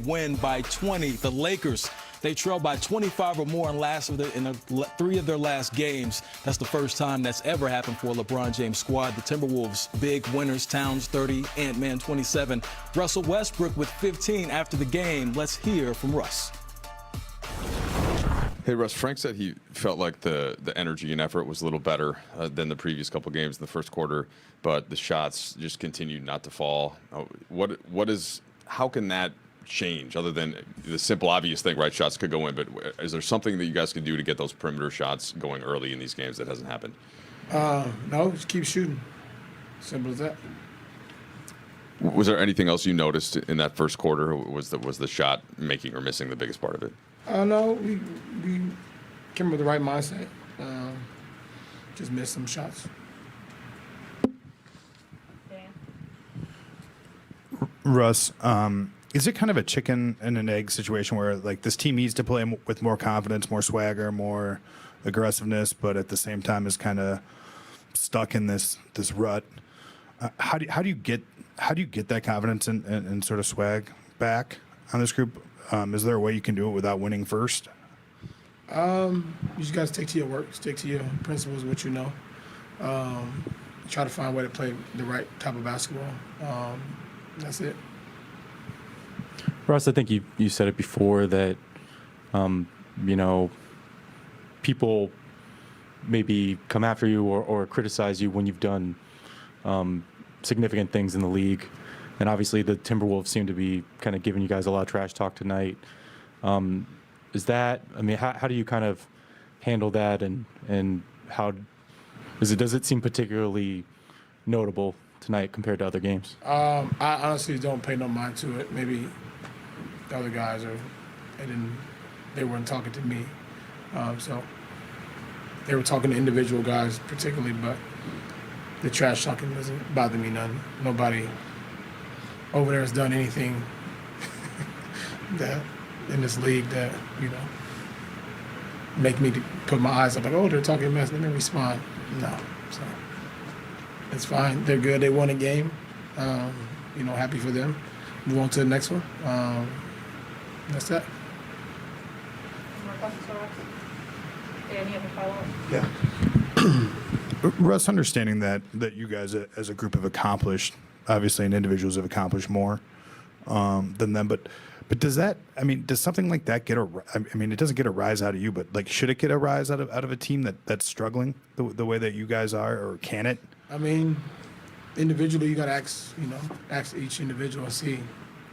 win by 20. The Lakers, they trail by 25 or more in 3 of their last games. That's the first time that's ever happened for a LeBron James squad. The Timberwolves, big winners, Towns 30, Ant-Man 27. Russell Westbrook with 15 after the game. Let's hear from Russ. Hey, Russ, Frank said he felt like the energy and effort was a little better than the previous couple games in the first quarter, but the shots just continued not to fall. How can that change other than the simple, obvious thing, right? Shots could go in, but is there something that you guys can do to get those perimeter shots going early in these games that hasn't happened? No, just keep shooting. Simple as that. Was there anything else you noticed in that first quarter? Or was the shot making or missing the biggest part of it? No, we came with the right mindset. Just missed some shots. Russ, is it kind of a chicken and an egg situation where like this team needs to play with more confidence, more swagger, more aggressiveness, but at the same time is kind of stuck in this rut? How do you get that confidence and sort of swag back on this group? Is there a way you can do it without winning first? You just got to stick to your work, stick to your principles, what you know. Try to find a way to play the right type of basketball. That's it. Russ, I think you said it before that, people maybe come after you or criticize you when you've done significant things in the league. And obviously the Timberwolves seem to be kind of giving you guys a lot of trash talk tonight. How do you kind of handle that and how does it seem particularly notable tonight compared to other games? I honestly don't pay no mind to it. Maybe the other guys they weren't talking to me. So they were talking to individual guys particularly, but the trash talking doesn't bother me none. Nobody over there has done anything that in this league that, make me put my eyes up like, oh, they're talking mess, let me respond. No. So it's fine. They're good. They won a game. Happy for them. Move on to the next one. That's that. More questions for Russ? Any other follow-up? Yeah. Russ, understanding that you guys as a group have accomplished, obviously, and individuals have accomplished more than them, but does something like that it doesn't get a rise out of you, but like, should it get a rise out of a team that's struggling the way that you guys are, or can it? Individually, you got to ask each individual and see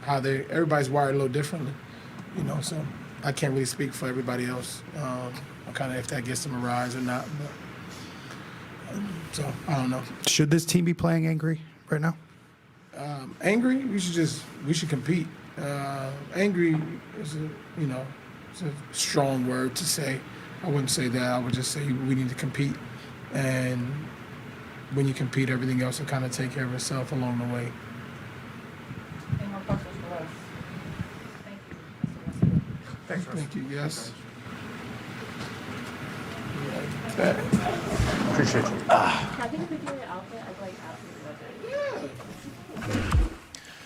how everybody's wired a little differently, so I can't really speak for everybody else, kind of if that gets them a rise or not, but so I don't know. Should this team be playing angry right now? Angry? We should compete. Angry is it's a strong word to say. I wouldn't say that. I would just say we need to compete, and when you compete, everything else will kind of take care of itself along the way. Any more questions for Russ? Thank you. Thanks, Russ. Thank you. Yes. Appreciate you. Can I take a picture of your outfit? I'd like absolutely love it.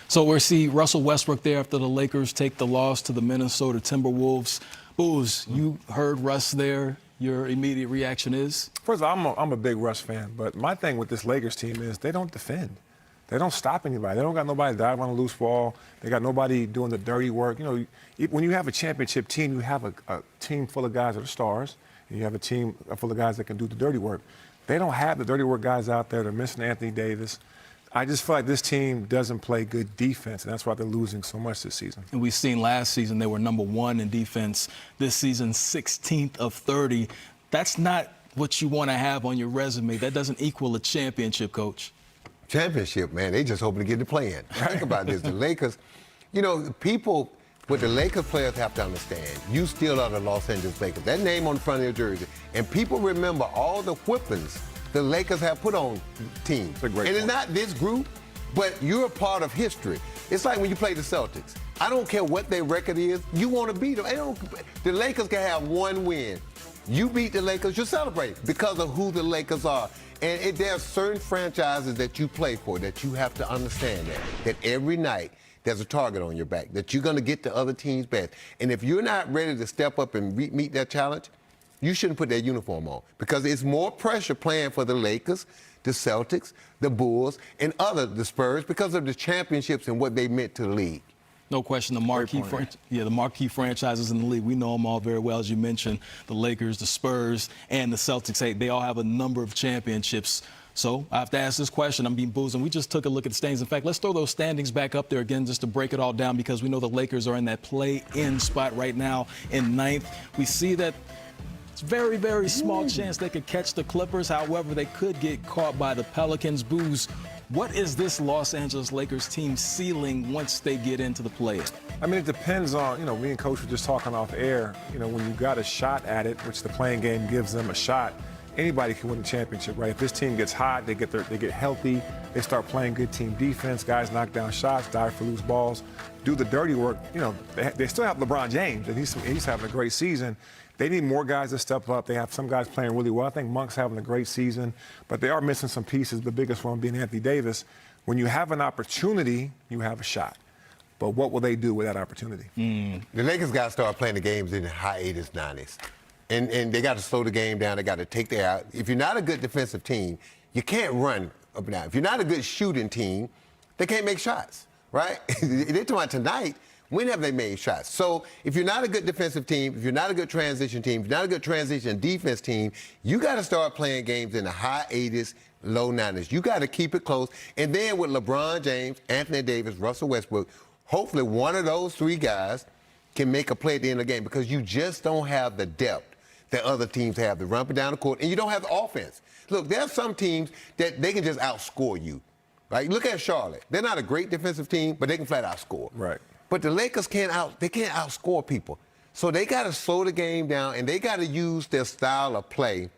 So we'll see Russell Westbrook there after the Lakers take the loss to the Minnesota Timberwolves. Booze, you heard Russ there. Your immediate reaction is? First of all, I'm a big Russ fan, but my thing with this Lakers team is they don't defend. They don't stop anybody. They don't got nobody dive on a loose ball. They got nobody doing the dirty work. When you have a championship team, you have a team full of guys that are stars, and you have a team full of guys that can do the dirty work. They don't have the dirty work guys out there. They're missing Anthony Davis. I just feel like this team doesn't play good defense, and that's why they're losing so much this season. And we've seen last season they were number 1 in defense. This season, 16th of 30. That's not what you want to have on your resume. That doesn't equal a championship, Coach. Championship, man. They just hoping to get the play-in. Think about this. The Lakers, what the Lakers players have to understand, you still are the Los Angeles Lakers. That name on the front of your jersey. And people remember all the whippings the Lakers have put on teams. And it's not this group, but you're a part of history. It's like when you play the Celtics. I don't care what their record is. You want to beat them. The Lakers can have one win. You beat the Lakers, you celebrate because of who the Lakers are. And there are certain franchises that you play for that you have to understand that every night there's a target on your back, that you're going to get the other team's best. And if you're not ready to step up and meet that challenge, you shouldn't put that uniform on, because it's more pressure playing for the Lakers, the Celtics, the Bulls, and the Spurs, because of the championships and what they meant to the league. No question, the marquee franchises in the league. We know them all very well, as you mentioned, the Lakers, the Spurs, and the Celtics. Hey, they all have a number of championships. So I have to ask this question. I'm being boozed, and we just took a look at the standings. In fact, let's throw those standings back up there again just to break it all down, because we know the Lakers are in that play-in spot right now in ninth. We see that it's very, very small chance they could catch the Clippers. However, they could get caught by the Pelicans. Booze, what is this Los Angeles Lakers team ceiling once they get into the play-in? I mean, it depends on, me and Coach were just talking off air. When you got a shot at it, which the playing game gives them a shot, anybody can win a championship, right? If this team gets hot, they get healthy, they start playing good team defense, guys knock down shots, dive for loose balls, do the dirty work. They still have LeBron James, and he's having a great season. They need more guys to step up. They have some guys playing really well. I think Monk's having a great season, but they are missing some pieces, the biggest one being Anthony Davis. When you have an opportunity, you have a shot. But what will they do with that opportunity? The Lakers got to start playing the games in the high 80s, 90s. And they got to slow the game down. They got to take their out. If you're not a good defensive team, you can't run up and down. If you're not a good shooting team, they can't make shots, right? They're talking about tonight. When have they made shots? So if you're not a good defensive team, if you're not a good transition team, if you're not a good transition defense team, you got to start playing games in the high 80s, low 90s. You got to keep it close. And then with LeBron James, Anthony Davis, Russell Westbrook, hopefully one of those three guys can make a play at the end of the game, because you just don't have the depth that other teams have to run up and down the court, and you don't have the offense. Look, there are some teams that they can just outscore you. Right? Look at Charlotte. They're not a great defensive team, but they can flat outscore. Right. But the Lakers can't outscore people. So they got to slow the game down, and they got to use their style of play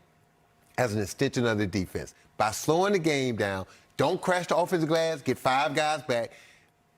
as an extension of the defense. By slowing the game down, don't crash the offensive glass, get 5 guys back,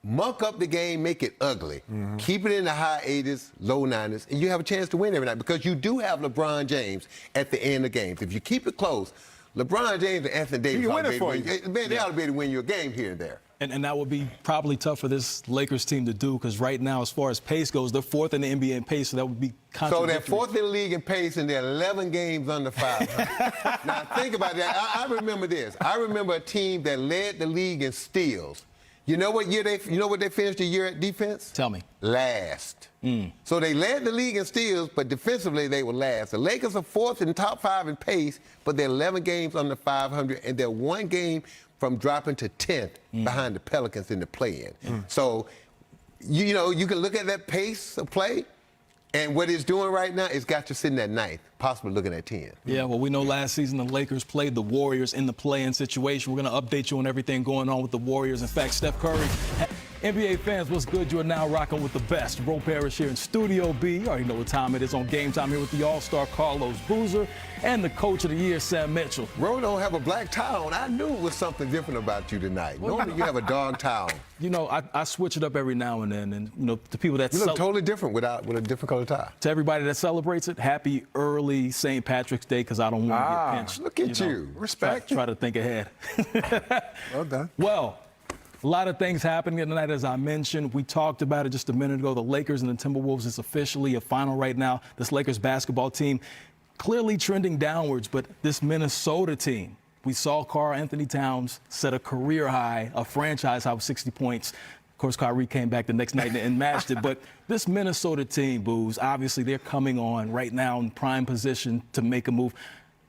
muck up the game, make it ugly. Keep it in the high 80s, low 90s, and you have a chance to win every night, because you do have LeBron James at the end of games. If you keep it close, LeBron James and Anthony Davis ought to be able to win you a game here and there. And that would be probably tough for this Lakers team to do, because right now, as far as pace goes, they're 4th in the NBA in pace, so that would be contradictory. So they're 4th in the league in pace, and they're 11 games under 500. Now, think about that. I remember this. I remember a team that led the league in steals. You know what they finished the year at defense? Tell me. Last. So they led the league in steals, but defensively they were last. The Lakers are 4th in the top 5 in pace, but they're 11 games under 500, and they're 1 game from dropping to 10th behind the Pelicans in the play-in. So, you can look at that pace of play, and what it's doing right now is got you sitting at 9th, possibly looking at 10. Yeah, well, we know last season the Lakers played the Warriors in the play-in situation. We're going to update you on everything going on with the Warriors. In fact, Steph Curry, NBA fans, what's good? You are now rocking with the best. Ro Parrish here in Studio B. You already know what time it is on Game Time, here with the All-Star Carlos Boozer and the Coach of the Year, Sam Mitchell. Ro don't have a black tie on. I knew it was something different about you tonight. Normally you have a dog tie on. I switch it up every now and then, and the people that you look totally different with a different color tie. To everybody that celebrates it, happy early St. Patrick's Day, because I don't want to get pinched. Look at you. Respect. Try to think ahead. Well done. Well, a lot of things happening tonight, as I mentioned. We talked about it just a minute ago. The Lakers and the Timberwolves is officially a final right now. This Lakers basketball team clearly trending downwards, but this Minnesota team, we saw Karl-Anthony Towns set a career high, a franchise high with 60 points. Of course, Kyrie came back the next night and matched it. But this Minnesota team, Booze, obviously they're coming on right now in prime position to make a move.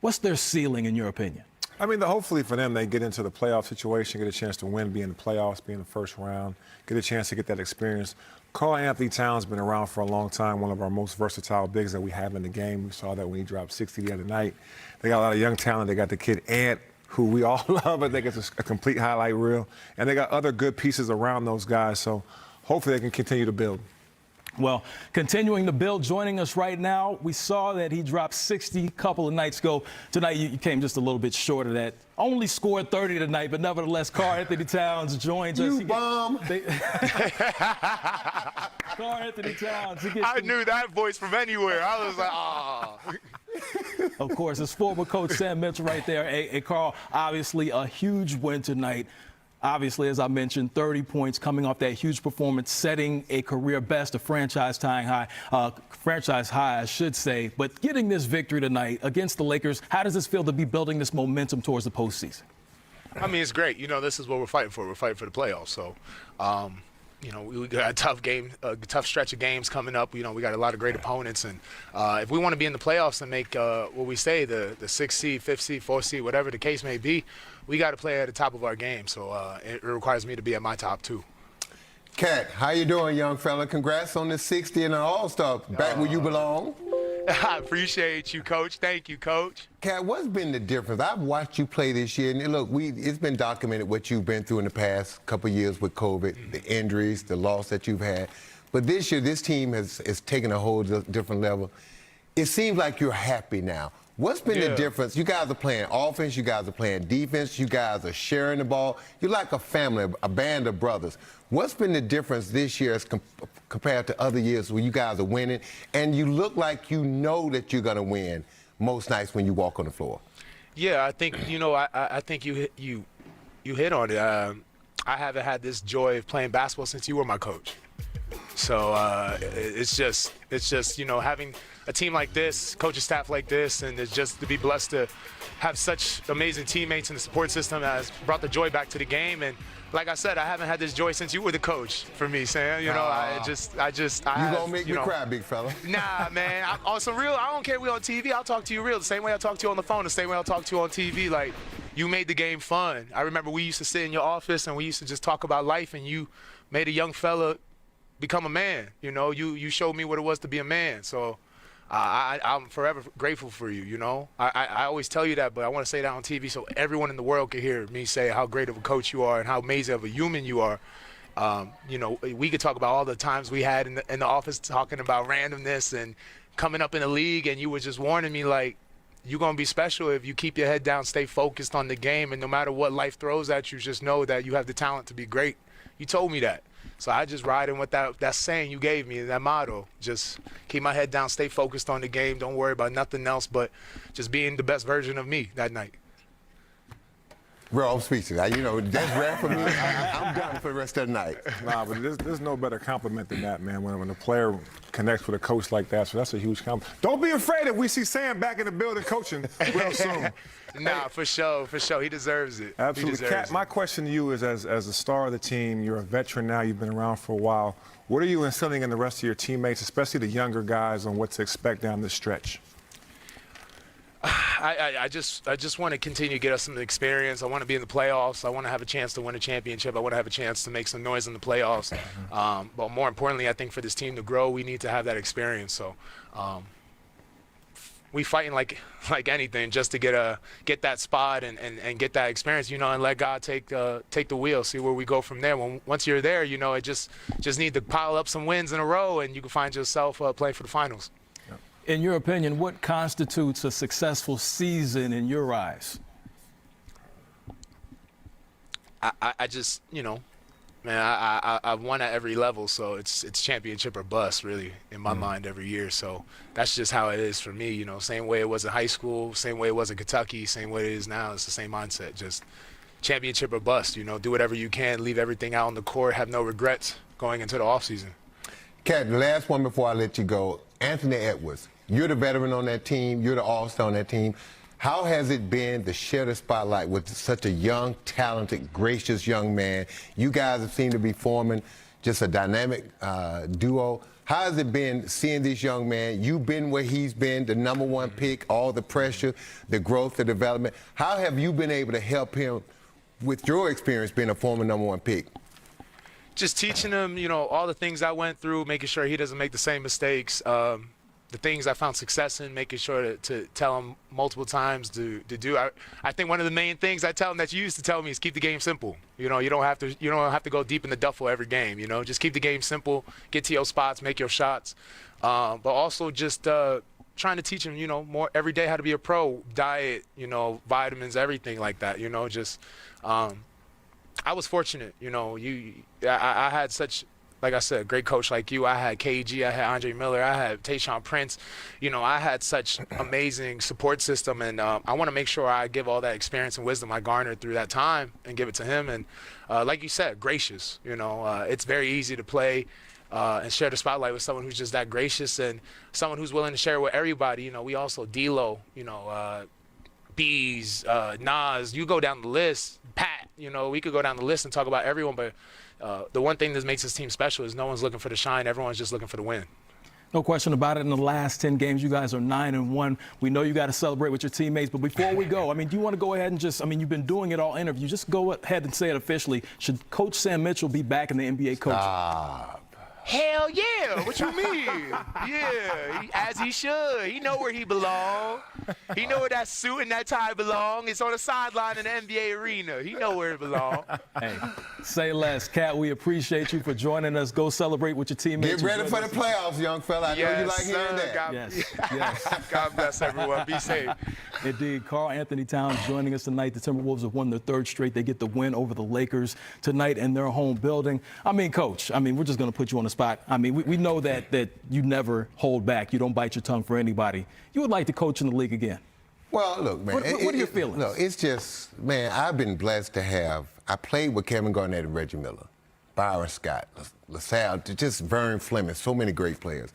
What's their ceiling, in your opinion? I mean, hopefully for them, they get into the playoff situation, get a chance to win, be in the playoffs, be in the first round, get a chance to get that experience. Karl-Anthony Towns has been around for a long time, one of our most versatile bigs that we have in the game. We saw that when he dropped 60 the other night. They got a lot of young talent. They got the kid Ant, who we all love. I think it's a complete highlight reel. And they got other good pieces around those guys. So hopefully they can continue to build. Well, continuing the build, joining us right now, we saw that he dropped 60 a couple of nights ago. Tonight, you came just a little bit short of that. Only scored 30 tonight, but nevertheless, Karl-Anthony Towns joins us. You bum! Karl-Anthony Towns. I knew that voice from anywhere. I was like, ah. Of course, it's former coach Sam Mitchell right there. Hey, Carl, obviously a huge win tonight. Obviously, as I mentioned, 30 points coming off that huge performance, setting a career best, a franchise high, I should say. But getting this victory tonight against the Lakers, how does this feel to be building this momentum towards the postseason? I mean, it's great. You know, this is what we're fighting for. We're fighting for the playoffs. So, you know, we got a tough stretch of games coming up. You know, we got a lot of great opponents. And if we want to be in the playoffs and make what we say, the 6th seed, 5th seed, 4th seed, whatever the case may be, we got to play at the top of our game. So it requires me to be at my top, too. Cat, how you doing, young fella? Congrats on the 60 and an All-Star. Back where you belong. I appreciate you, Coach. Thank you, Coach. Cat, what's been the difference? I've watched you play this year, and look, it's been documented what you've been through in the past couple of years with COVID, the injuries, the loss that you've had. But this year, this team has taken a whole different level. It seems like you're happy now. What's been the difference? You guys are playing offense, you guys are playing defense, you guys are sharing the ball. You're like a family, a band of brothers. What's been the difference this year as compared to other years where you guys are winning and you look like you know that you're going to win most nights when you walk on the floor? Yeah, I think, you know, I think you hit on it. I haven't had this joy of playing basketball since you were my coach. So it's just, you know, having a team like this, coaching staff like this, and it's just to be blessed to have such amazing teammates in the support system that has brought the joy back to the game. And like I said, I haven't had this joy since you were the coach for me, Sam. You know, You gonna make me cry, big fella. Nah, man. On some real, I don't care if we on TV. I'll talk to you real. The same way I talk to you on the phone, the same way I'll talk to you on TV. Like, you made the game fun. I remember we used to sit in your office and we used to just talk about life, and you made a young fella become a man. You know, you showed me what it was to be a man. So I'm forever grateful for you, you know. I always tell you that, but I want to say that on TV so everyone in the world can hear me say how great of a coach you are and how amazing of a human you are. You know, we could talk about all the times we had in the office talking about randomness and coming up in the league, and you were just warning me, like, you're going to be special if you keep your head down, stay focused on the game, and no matter what life throws at you, just know that you have the talent to be great. You told me that. So I just riding with that saying you gave me, that motto. Just keep my head down, stay focused on the game, don't worry about nothing else but just being the best version of me that night. Bro, I'm speechless. You know, that's rare for me. I'm done for the rest of the night. Nah, but there's no better compliment than that, man, when a player connects with a coach like that. So that's a huge compliment. Don't be afraid if we see Sam back in the building coaching real soon. Nah, for sure. He deserves it. Absolutely. Kat, my question to you is, as a star of the team, you're a veteran now, you've been around for a while. What are you instilling in the rest of your teammates, especially the younger guys, on what to expect down this stretch? I just want to continue to get us some experience. I want to be in the playoffs. I want to have a chance to win a championship. I want to have a chance to make some noise in the playoffs. But more importantly, I think for this team to grow, we need to have that experience. So we fighting like anything just to get that spot and get that experience, you know, and let God take the wheel, see where we go from there. Once you're there, you know, it just need to pile up some wins in a row, and you can find yourself playing for the finals. In your opinion, what constitutes a successful season in your eyes? I just, you know, man, I've won at every level, so it's championship or bust, really, in my mind every year. So that's just how it is for me, you know. Same way it was in high school, same way it was in Kentucky, same way it is now. It's the same mindset, just championship or bust, you know. Do whatever you can, leave everything out on the court, have no regrets going into the offseason. Kat, the last one before I let you go. Anthony Edwards, you're the veteran on that team. You're the all-star on that team. How has it been to share the spotlight with such a young, talented, gracious young man? You guys have seemed to be forming just a dynamic duo. How has it been seeing this young man? You've been where he's been, the #1 pick, all the pressure, the growth, the development. How have you been able to help him with your experience being a former #1 pick? Just teaching him, you know, all the things I went through, making sure he doesn't make the same mistakes. The things I found success in, making sure to tell him multiple times to do. I think one of the main things I tell him that you used to tell me is keep the game simple. You know, you don't have to go deep in the duffel every game. You know, just keep the game simple, get to your spots, make your shots, but also just trying to teach him, you know, more every day how to be a pro, diet, you know, vitamins, everything like that. You know, just I was fortunate. You know, I had such like I said, great coach like you. I had KG, I had Andre Miller, I had Tayshaun Prince. You know, I had such amazing support system, and I want to make sure I give all that experience and wisdom I garnered through that time and give it to him. And like you said, gracious. You know, it's very easy to play and share the spotlight with someone who's just that gracious and someone who's willing to share it with everybody. You know, we also D-Lo, you know, Bees, Nas, you go down the list, Pat, you know, we could go down the list and talk about everyone, but the one thing that makes this team special is no one's looking for the shine, everyone's just looking for the win. No question about it. In the last 10 games, you guys are 9-1. We know you got to celebrate with your teammates, but before we go, I mean, do you want to go ahead and just, I mean, you've been doing it all interview. Just go ahead and say it officially. Should Coach Sam Mitchell be back in the NBA coaching? Hell yeah! What you mean? Yeah, as he should. He know where he belong. He know where that suit and that tie belong. It's on the sideline in the NBA arena. He know where it belong. Hey, say less. Cat, we appreciate you for joining us. Go celebrate with your teammates. Get ready for the playoffs, young fella. I know you like hearing that. Yes. God bless everyone. Be safe. Indeed, Karl Anthony Towns joining us tonight. The Timberwolves have won their third straight. They get the win over the Lakers tonight in their home building. I mean, Coach, I mean, we're just going to put you on the spot. I mean, we know that you never hold back. You don't bite your tongue for anybody. You would like to coach in the league again. Well, look, man. What are your feelings? No, it's just, man, I've been blessed to have, I played with Kevin Garnett and Reggie Miller, Byron Scott, LaSalle, just Vern Fleming, so many great players.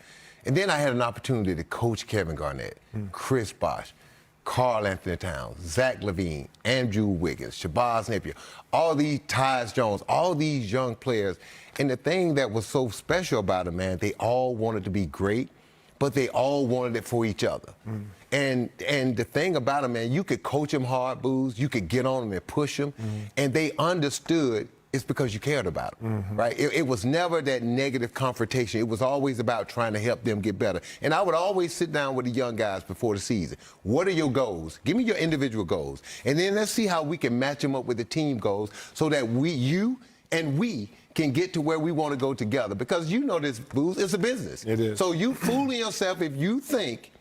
And then I had an opportunity to coach Kevin Garnett, Chris Bosh, Karl Anthony Towns, Zach LaVine, Andrew Wiggins, Shabazz Napier, all these, Tyus Jones, all these young players. And the thing that was so special about them, man, they all wanted to be great, but they all wanted it for each other. And the thing about them, man, you could coach them hard, Booze, you could get on them and push them, and they understood it's because you cared about them, right? It was never that negative confrontation. It was always about trying to help them get better. And I would always sit down with the young guys before the season. What are your goals? Give me your individual goals. And then let's see how we can match them up with the team goals so that you and we can get to where we want to go together. Because you know this, Booze, it's a business. It is. So you fooling yourself if you think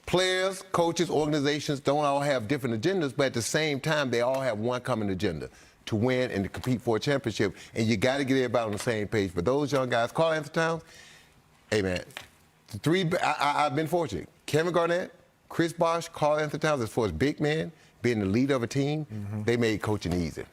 players, coaches, organizations don't all have different agendas, but at the same time, they all have one common agenda: to win and to compete for a championship. And you got to get everybody on the same page. But those young guys, Karl Anthony Towns, hey, man, I've been fortunate. Kevin Garnett, Chris Bosh, Karl Anthony Towns, as far as big men, being the leader of a team, they made coaching easy.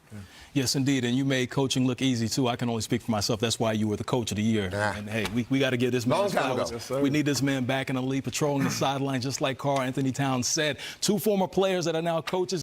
Yes, indeed, and you made coaching look easy, too. I can only speak for myself. That's why you were the coach of the year. And, hey, we got to give this man Long time ago. flowers. We need this man back in the league, patrolling the sideline, just like Karl Anthony Towns said. Two former players that are now coaches.